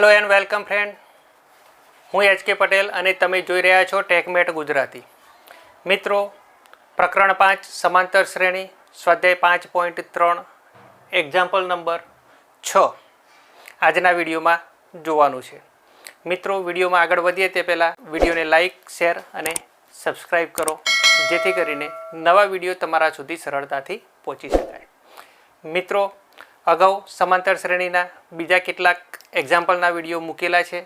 Hello and welcome friend, हूँ H.K.Patel અને તમે જોઈ રહ્યા છો ટેકમેટ ગુજરાતી। મિત્રો, પ્રકરણ 5 સમાંતર શ્રેણી સ્વાધ્યાય 5.3 એક્ઝામ્પલ નંબર 6 આજના વિડીયોમાં જોવાનું છે। મિત્રો, વિડીયોમાં આગળ વધીએ તે પહેલાં વિડીયોને લાઇક, શેર અને સબસ્ક્રાઈબ કરો, જેથી કરીને નવા વિડીયો તમારા સુધી સરળતાથી પહોંચી શકાય। મિત્રો, અગાઉ સમાંતર શ્રેણીના બીજા કેટલાક એક્ઝામ્પલના વિડીયો મૂકેલા છે।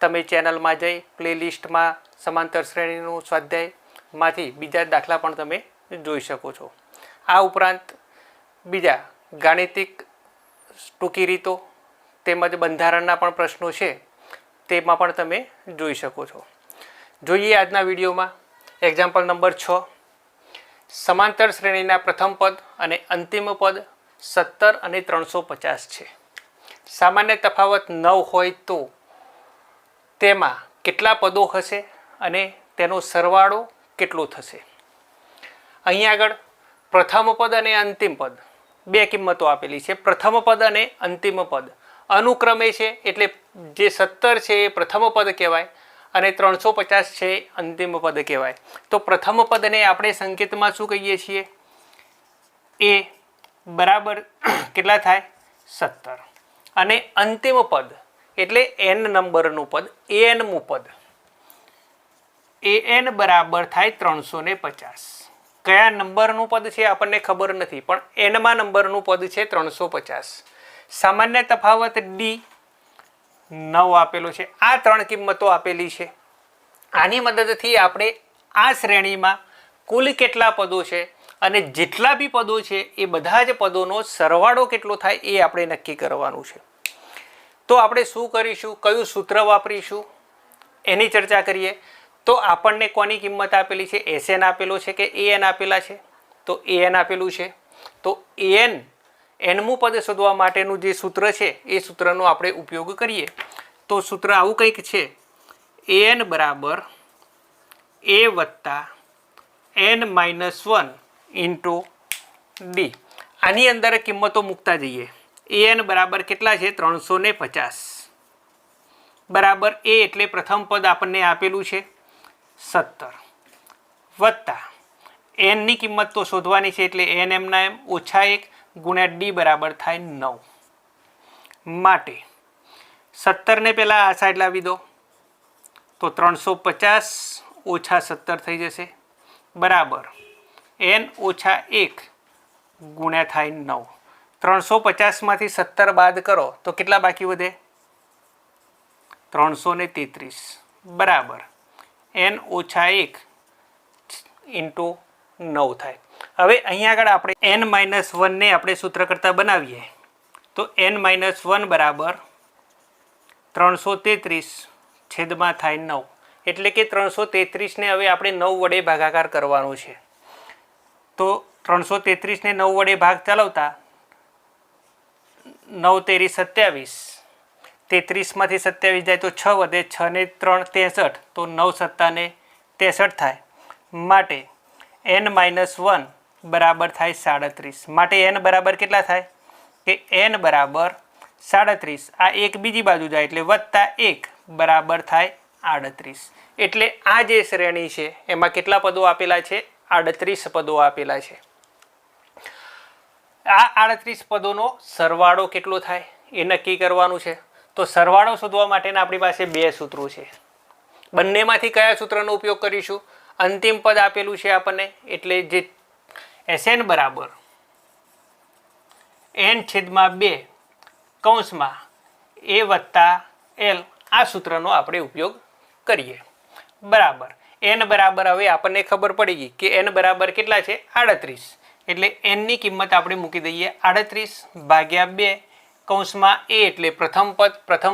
તમે ચેનલમાં જઈ પ્લેલિસ્ટમાં સમાંતર શ્રેણીનું સ્વાધ્યાયમાંથી બીજા દાખલા પણ તમે જોઈ શકો છો। આ ઉપરાંત બીજા ગાણિતિક ટૂંકી રીતો તેમજ બંધારણના પણ પ્રશ્નો છે, તેમાં પણ તમે જોઈ શકો છો। જોઈએ આજના વિડીયોમાં એક્ઝામ્પલ નંબર 6 સમાંતર શ્રેણીના પ્રથમ પદ અને અંતિમ પદ 17 અને 350 છે। સામાન્ય તફાવત 9 હોય તો તેમાં કેટલા પદો હશે અને તેનો સરવાળો કેટલો થશે? અહીં આગળ પ્રથમ પદ અને અંતિમ પદ બે કિંમતો આપેલી છે। પ્રથમ પદ અને અંતિમ પદ અનુક્રમે છે, એટલે જે 17 છે એ પ્રથમ પદ કહેવાય અને 350 છે અંતિમ પદ કહેવાય। તો પ્રથમ પદને આપણે સંકેતમાં શું કહીએ છીએ? એ બરાબર કેટલા થાય? 17। અને અંતિમ પદ એટલે n નંબરનું પદ, anમું પદ, an બરાબર થાય 350। કયા નંબરનું પદ છે આપણને ખબર નથી, પણ nમા નંબરનું પદ છે 350। સામાન્ય તફાવત d 9 આપેલો છે। આ ત્રણ કિંમતો આપેલી છે। આની મદદથી આપણે આ શ્રેણીમાં કુલ કેટલા પદો છે અને જેટલા બી પદો છે એ બધા જ પદોનો સરવાળો કેટલો થાય એ આપણે નક્કી કરવાનું છે। તો આપણે શું કરીશું, કયું સૂત્ર વાપરીશું એની ચર્ચા કરીએ। તો આપણને કોની કિંમત આપેલી છે? SN આપેલો છે કે AN આપેલા છે? તો AN આપેલું છે। તો AN nમું પદ શોધવા માટેનું જે સૂત્ર છે એ સૂત્રનો આપણે ઉપયોગ કરીએ। તો સૂત્ર આવું કંઈક છે, AN બરાબર A વત્તા n-1 ઇન્ટુ ડી। આની અંદર કિંમતો મૂકતા જઈએ। an બરાબર કેટલા છે? 350 બરાબર a એટલે પ્રથમ પદ આપણને આપેલું છે 17 વત્તા n ની કિંમત તો શોધવાની છે, એટલે n m ના m ઓછા 1 ગુણ્યા d બરાબર થાય 9। માટે 17 ને પહેલાં આ સાઈડ લાવી દો તો 350 ઓછા 17 થઈ જશે, બરાબર n ઓછા 1 ગુણ્યા થાય 9। 350માંથી 17 બાદ કરો તો કેટલા બાકી વધે? 333 બરાબર n ઓછા 1 ઇન્ટુ 9 થાય। હવે અહીંયા આગળ આપણે n-1 ને આપણે સૂત્ર કરતાં બનાવીએ તો n-1 બરાબર 333 છેદમાં થાય 9, એટલે કે 333 ને હવે આપણે 9 વડે ભાગાકાર કરવાનો છે। તો 333 ને 9 વડે ભાગ ચલાવતા 9 તેરી 27, 33માંથી 27 જાય તો 6 વધે, 6 ને 3 63, તો 9 સત્તા ને 63 થાય। માટે n-1 બરાબર થાય 37। માટે n બરાબર કેટલા થાય? કે n બરાબર 37, આ એક બીજી બાજુ જાય એટલે વત્તા 1 બરાબર થાય 38। એટલે આ જે શ્રેણી છે એમાં કેટલા પદો આપેલા છે? 38 પદો આપેલા છે। આ 38 પદોનો સરવાળો કેટલો થાય એ નક્કી કરવાનું છે। તો સરવાળો શોધવા માટેના આપણી પાસે બે સૂત્રો છે। બંનેમાંથી કયા સૂત્રનો ઉપયોગ કરીશું? અંતિમ પદ આપેલું છે આપણને, એટલે જે SN બરાબર n/2 કૌંસમાં a વત્તા l, આ સૂત્રનો આપણે ઉપયોગ કરીએ। બરાબર n બરાબર હવે આપણને ખબર પડી ગઈ કે n બરાબર કેટલા છે? 38, એટલે n ની કિંમત આપણે મૂકી દઈએ 38 ભાગ્યા 2 કૌંસમાં a એટલે પ્રથમ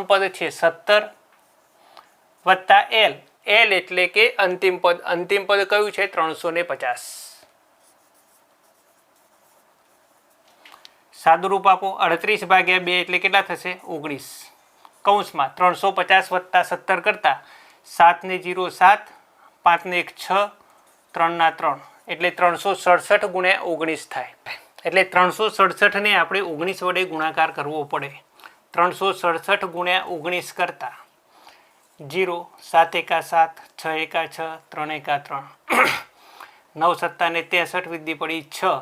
પદ છે 17 વત્તા l, l એટલે કે અંતિમ પદ કયું છે? 350। સાદુરૂપ આપો, 38 ભાગ્યા 2 એટલે કેટલા થશે? 19 કૌંસમાં 350 વત્તા 17 કરતા 7 ને 0 7, 5 ને 1 6, 3 ના 3 એટલે 367 ગુણ્યા 19 થાય। એટલે 367 ને આપણે 19 વડે ગુણાકાર કરવો પડે। 367 ગુણ્યા 19 કરતા 0, 7 એકા 7, 6 એકા 6, 3 એકા 3, 9 સત્તાને 63, વિધિ પડી 6,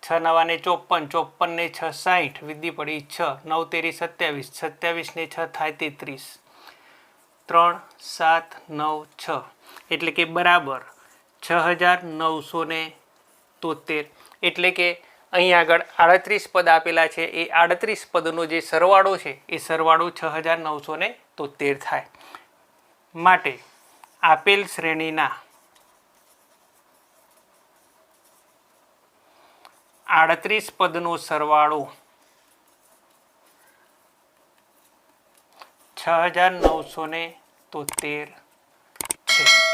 6 નવાને 54, 54 ને 6 60, વિધિ પડી 6, 9 તેરી 27, 27 ને 6 થાય 33, 3, 7, 9, 6 એટલે કે બરાબર 6973. એટલે કે અહીં આગળ 38 પદ આપેલા છે, એ 38 પદનો જે સરવાળો છે એ સરવાળો 6973 થાય. માટે આપેલ શ્રેણીના 38 પદનો સરવાળો 6973 છે.